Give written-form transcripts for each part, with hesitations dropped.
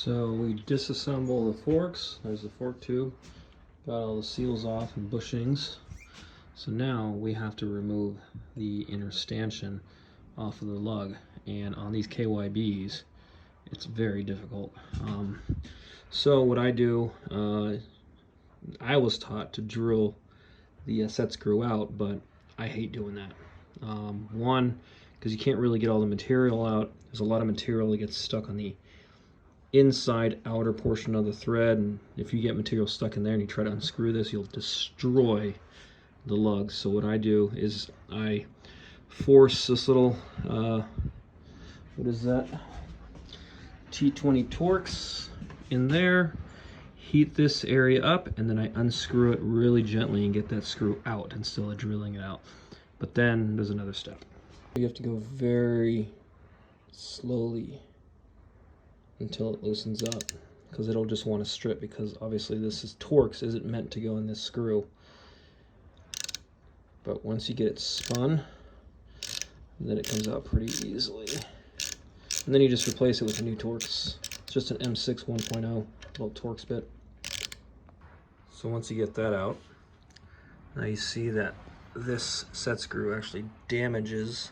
So we disassemble the forks. There's the fork tube. Got all the seals off and bushings. So now we have to remove the inner stanchion off of the lug. And on these KYBs, it's very difficult. So what I do, I was taught to drill the set screw out, but I hate doing that. One, because you can't really get all the material out. There's a lot of material that gets stuck on the inside outer portion of the thread, and if you get material stuck in there and you try to unscrew this, you'll destroy the lug. So what I do is I force this little what is that, T20 Torx in there, heat this area up, and then I unscrew it really gently and get that screw out instead of drilling it out. But then there's another step. You have to go very slowly until it loosens up, because it'll just want to strip, because obviously this is Torx isn't meant to go in this screw. But once you get it spun, then it comes out pretty easily. And then you just replace it with a new Torx. It's just an M6 1.0 little Torx bit. So once you get that out, now you see that this set screw actually damages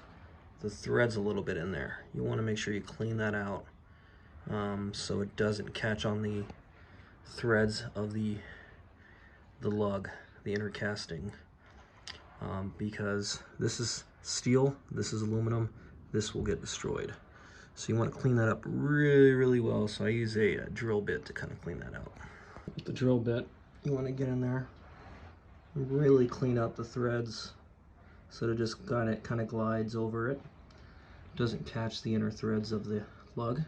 the threads a little bit in there. You want to make sure you clean that out, so it doesn't catch on the threads of the lug, the inner casting, because this is steel, this is aluminum, this will get destroyed. So you want to clean that up really well. So I use a drill bit to kind of clean that out. With the drill bit, you want to get in there and really clean out the threads so it just kind of glides over it. Doesn't catch the inner threads of the lug.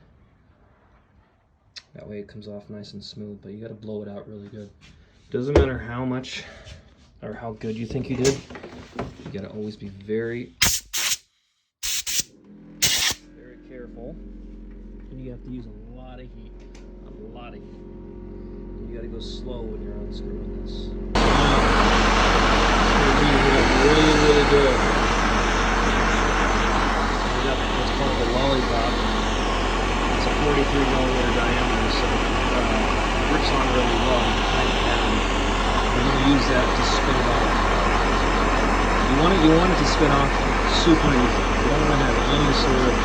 That way it comes off nice and smooth, but you got to blow it out really good. Doesn't matter how much or how good you think you did, you got to always be very careful, and you have to use a lot of heat, and you got to go slow when you're unscrewing this. Really good. We got what's called the lollipop. It's a 43mm diameter, so it grips on really well. And we're going to use that to spin it off. You want it to spin off super easy. You don't want to have any sort of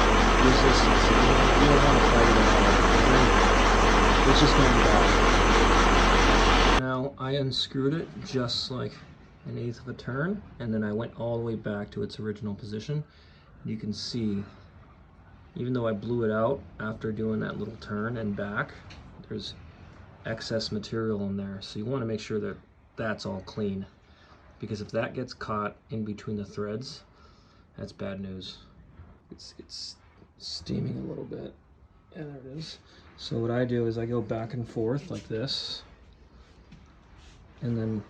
resistance. You don't want to fight it at all. It's just going to be bad. Now I unscrewed it just like 1/8 of a turn, and then I went all the way back to its original position. You can see, even though I blew it out after doing that little turn and back, there's excess material in there. So you want to make sure that that's all clean, because if that gets caught in between the threads, that's bad news. It's steaming a little bit, and there it is. So what I do is I go back and forth like this, and then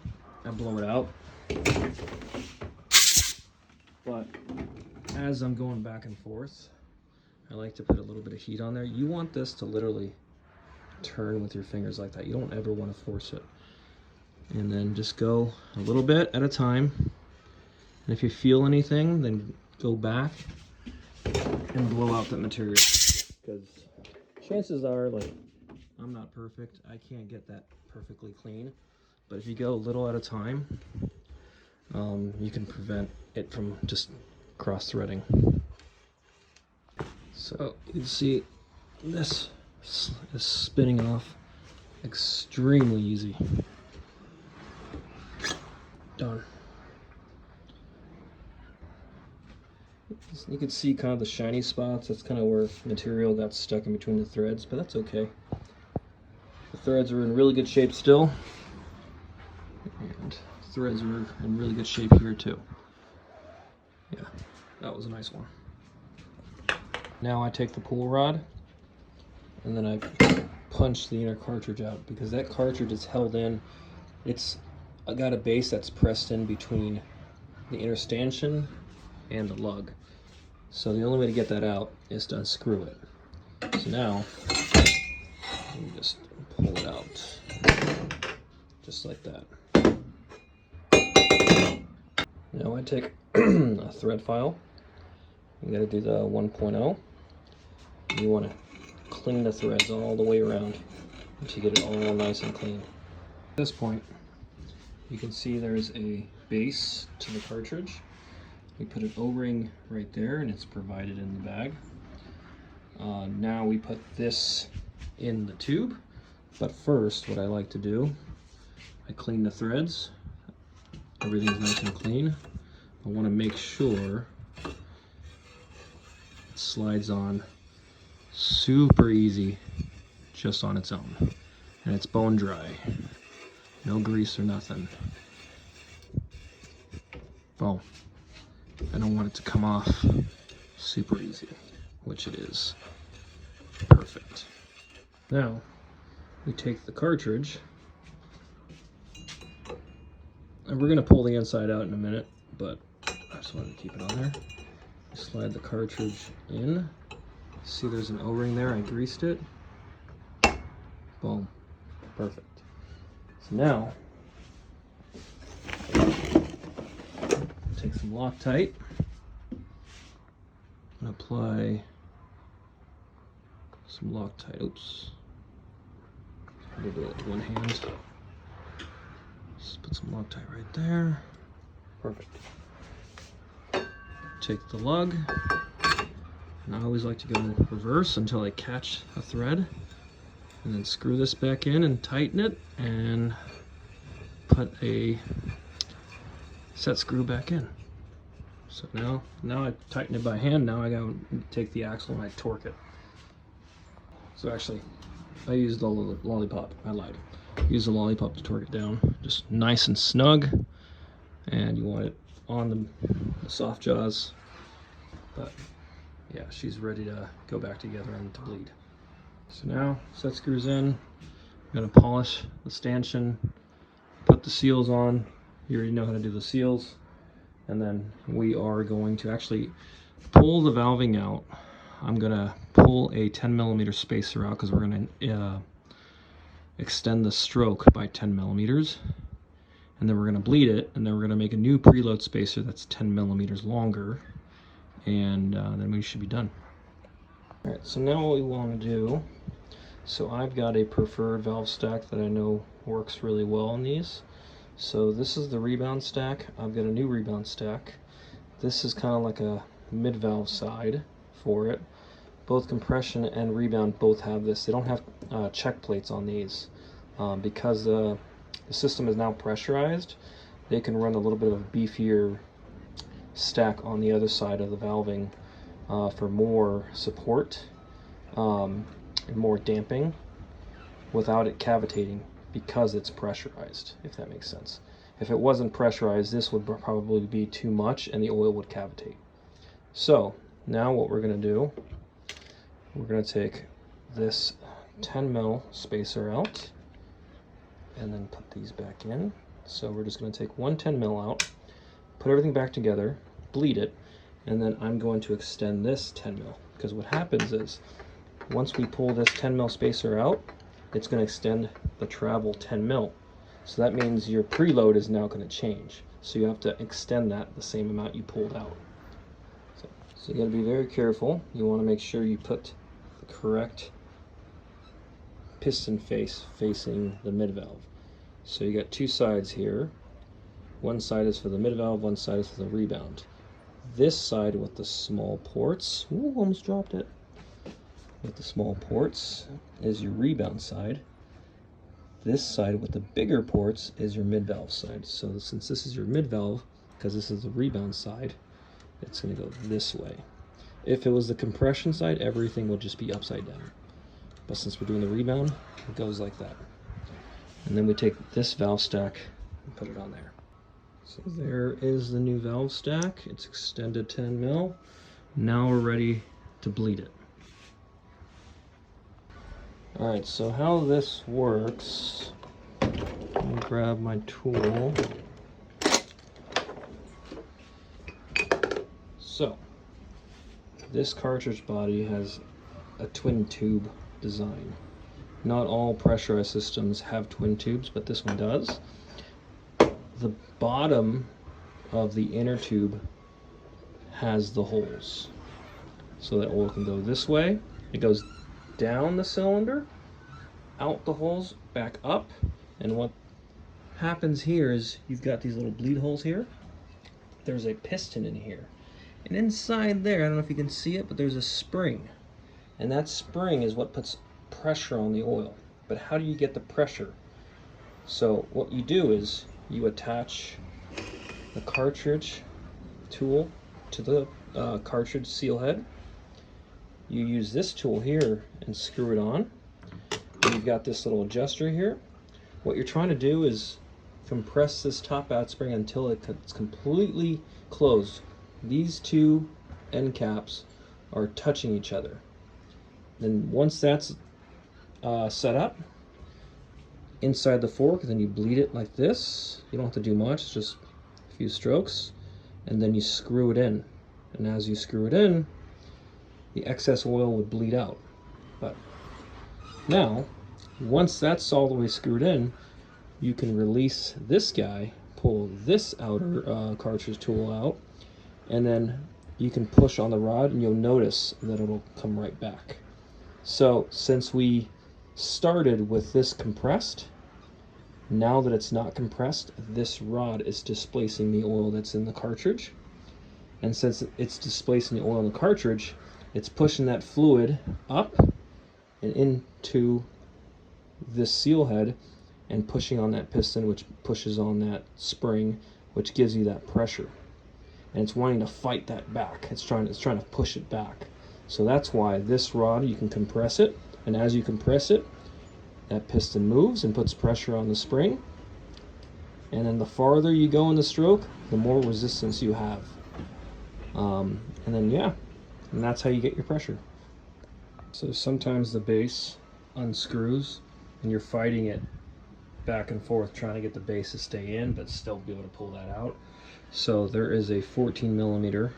I blow it out. But as I'm going back and forth, I like to put a little bit of heat on there. You want this to literally turn with your fingers like that. You don't ever want to force it. And then just go a little bit at a time. And if you feel anything, then go back and blow out that material. Because chances are, like, I'm not perfect. I can't get that perfectly clean. But if you go a little at a time, you can prevent it from just cross-threading. So you can see this is spinning off extremely easy. Done. You can see kind of the shiny spots. That's kind of where material got stuck in between the threads, but that's okay. The threads are in really good shape still, and threads are in really good shape here too. Yeah, that was a nice one. Now I take the pull rod and then I punch the inner cartridge out, because that cartridge is held in. I got a base that's pressed in between the inner stanchion and the lug. So the only way to get that out is to unscrew it. So now you just pull it out just like that. Now I take a thread file. You gotta do the 1.0. You want to clean the threads all the way around to get it all nice and clean. At this point, you can see there's a base to the cartridge. We put an O-ring right there, and it's provided in the bag. Now we put this in the tube, but first what I like to do, I clean the threads. Everything's nice and clean. I want to make sure it slides on super easy just on its own, and it's bone dry, no grease or nothing. Boom. I don't want it to come off super easy, which it is. Perfect. Now we take the cartridge, and we're going to pull the inside out in a minute, but I just wanted to keep it on there. Slide the cartridge in. See, there's an O-ring there. I greased it. Boom. Perfect. So now, take some Loctite and apply some Loctite. Oops. I'll do it with one hand. Just put some Loctite right there. Perfect. Take the lug, and I always like to go reverse until I catch a thread, and then screw this back in and tighten it, and put a set screw back in. So now I tighten it by hand. Now I gotta take the axle and I torque it. So actually, I used the lollipop. I lied. Use the lollipop to torque it down, just nice and snug, and you want it on the soft jaws. But yeah, she's ready to go back together and to bleed. So now set screws in. I'm gonna polish the stanchion, put the seals on. You already know how to do the seals. And then we are going to actually pull the valving out. I'm gonna pull a 10mm spacer out because we're gonna extend the stroke by 10mm. And then we're gonna bleed it, and then we're gonna make a new preload spacer that's 10mm longer, and then we should be done. All right, so now what we want to do, so I've got a preferred valve stack that I know works really well on these. So this is the rebound stack. I've got a new rebound stack. This is kind of like a mid-valve side for it. Both compression and rebound both have this. They don't have check plates on these because the system is now pressurized. They can run a little bit of a beefier stack on the other side of the valving for more support and more damping without it cavitating, because it's pressurized, if that makes sense. If it wasn't pressurized, this would probably be too much and the oil would cavitate. So now what we're going to do, we're going to take this 10mm spacer out and then put these back in. So we're just going to take one 10mm out, put everything back together, bleed it, and then I'm going to extend this 10mm, because what happens is once we pull this 10mm spacer out, it's going to extend the travel 10mm. So that means your preload is now going to change. So you have to extend that the same amount you pulled out. So you got to be very careful. You want to make sure you put the correct piston face facing the mid valve. So you got two sides here. One side is for the mid valve, one side is for the rebound. This side with the small ports, ooh, almost dropped it. With the small ports is your rebound side. This side with the bigger ports is your mid valve side. So since this is your mid valve, because this is the rebound side, it's going to go this way. If it was the compression side, everything would just be upside down. But since we're doing the rebound, it goes like that. And then we take this valve stack and put it on there. So there is the new valve stack. It's extended 10mm. Now we're ready to bleed it. All right, so how this works, let me grab my tool. So this cartridge body has a twin tube design. Not all pressurized systems have twin tubes, but this one does. The bottom of the inner tube has the holes, so that oil can go this way. It goes down the cylinder, out the holes, back up, and what happens here is you've got these little bleed holes here. There's a piston in here, and inside there, I don't know if you can see it, but there's a spring, and that spring is what puts pressure on the oil. But how do you get the pressure? So what you do is you attach the cartridge tool to the cartridge seal head. You use this tool here and screw it on. And you've got this little adjuster here. What you're trying to do is compress this top out spring until it's completely closed. These two end caps are touching each other. Then once that's set up inside the fork, then you bleed it like this. You don't have to do much, just a few strokes, and then you screw it in. And as you screw it in, the excess oil would bleed out. But now, once that's all the way screwed in, you can release this guy, pull this outer cartridge tool out, and then you can push on the rod and you'll notice that it'll come right back. So since we started with this compressed, now that it's not compressed, this rod is displacing the oil that's in the cartridge. And since it's displacing the oil in the cartridge, it's pushing that fluid up and into this seal head and pushing on that piston, which pushes on that spring, which gives you that pressure. And it's wanting to fight that back. It's trying to push it back. So that's why this rod, you can compress it, and as you compress it, that piston moves and puts pressure on the spring. And then the farther you go in the stroke, the more resistance you have. And then yeah, and that's how you get your pressure. So sometimes the base unscrews and you're fighting it back and forth trying to get the base to stay in but still be able to pull that out. So there is a 14 millimeter.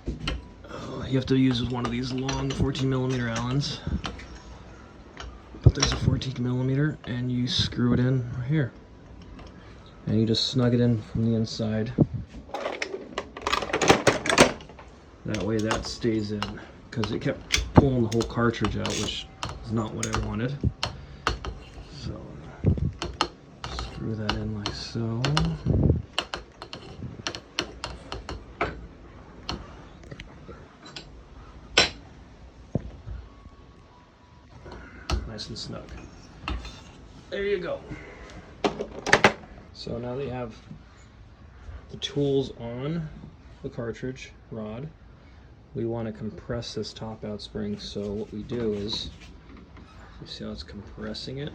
You have to use one of these long 14 millimeter Allens, but there's a 14 millimeter and you screw it in right here and you just snug it in from the inside. That way that stays in, because it kept pulling the whole cartridge out, which is not what I wanted. So screw that in like so. Nice and snug. There you go. So now that you have the tools on the cartridge rod, we want to compress this top out spring. So what we do is, you see how it's compressing it?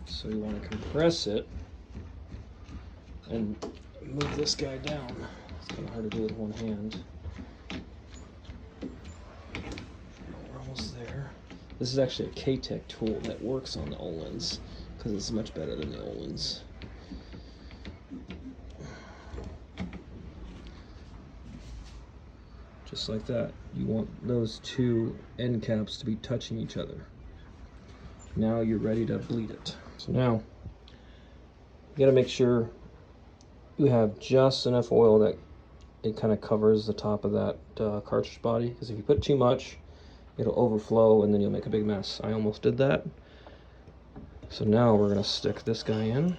So you want to compress it and move this guy down. It's kind of hard to do with one hand. We're almost there. This is actually a K-Tech tool that works on the Öhlins, because it's much better than the Öhlins. Just like that. You want those two end caps to be touching each other. Now you're ready to bleed it. So now, you gotta make sure you have just enough oil that it kind of covers the top of that cartridge body, because if you put too much, it'll overflow and then you'll make a big mess. I almost did that. So now we're gonna stick this guy in.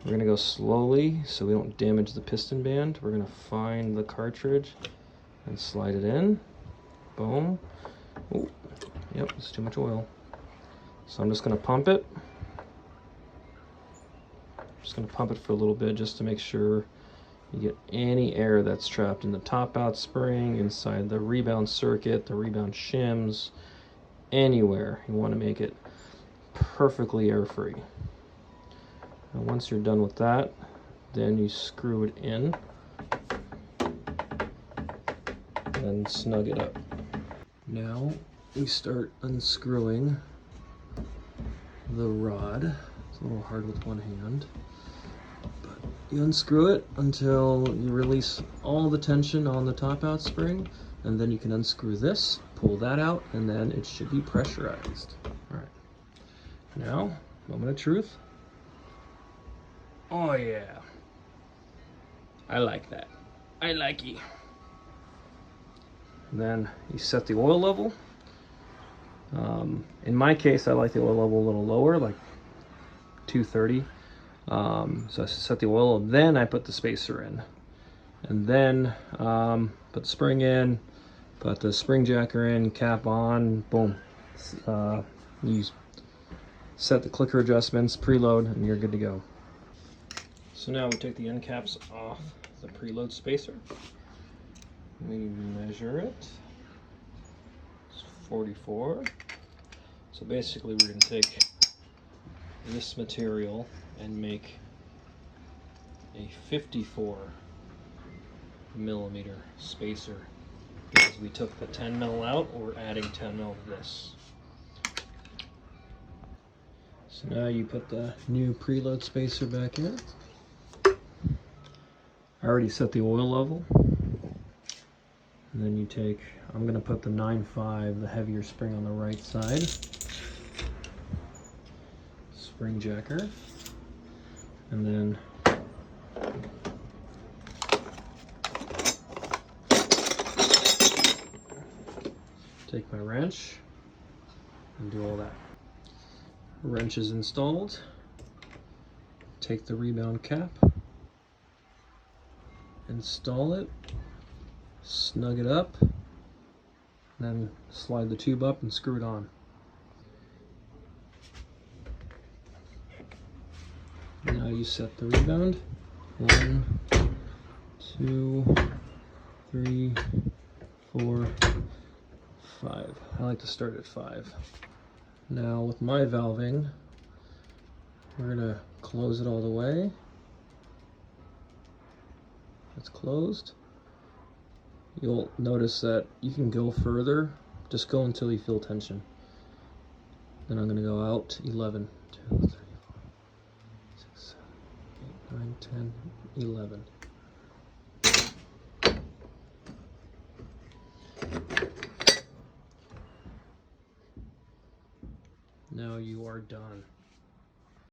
We're gonna go slowly so we don't damage the piston band. We're gonna find the cartridge and slide it in. Boom. Ooh. Yep, it's too much oil. So I'm just gonna pump it. Just gonna pump it for a little bit just to make sure you get any air that's trapped in the top out spring, inside the rebound circuit, the rebound shims, anywhere. You want to make it perfectly air free. And once you're done with that, then you screw it in and snug it up. Now we start unscrewing the rod. It's a little hard with one hand, but you unscrew it until you release all the tension on the top out spring, and then you can unscrew this, pull that out, and then it should be pressurized. All right, now moment of truth. Oh yeah, I like that. I like it. And then you set the oil level. In my case, I like the oil level a little lower, like 230. So I set the oil, then I put the spacer in. And then put the spring in, put the spring jacker in, cap on, boom. You set the clicker adjustments, preload, and you're good to go. So now we take the end caps off the preload spacer. We measure it. It's 44. So basically we're going to take this material and make a 54 millimeter spacer. Because we took the 10 mil out, we're adding 10 mil to this. So now you put the new preload spacer back in. I already set the oil level. And then you take, I'm going to put the 9.5, the heavier spring on the right side. Spring jacker. And then take my wrench and do all that. Wrench is installed. Take the rebound cap, install it, snug it up, then slide the tube up and screw it on. Now you set the rebound. 1, 2, 3, 4, 5. I like to start at 5. Now with my valving, we're going to close it all the way. It's closed. You'll notice that you can go further. Just go until you feel tension. Then I'm going to go out 11, 2, 3, 4, 6, 7, 8, 9, 10, 11. Now you are done.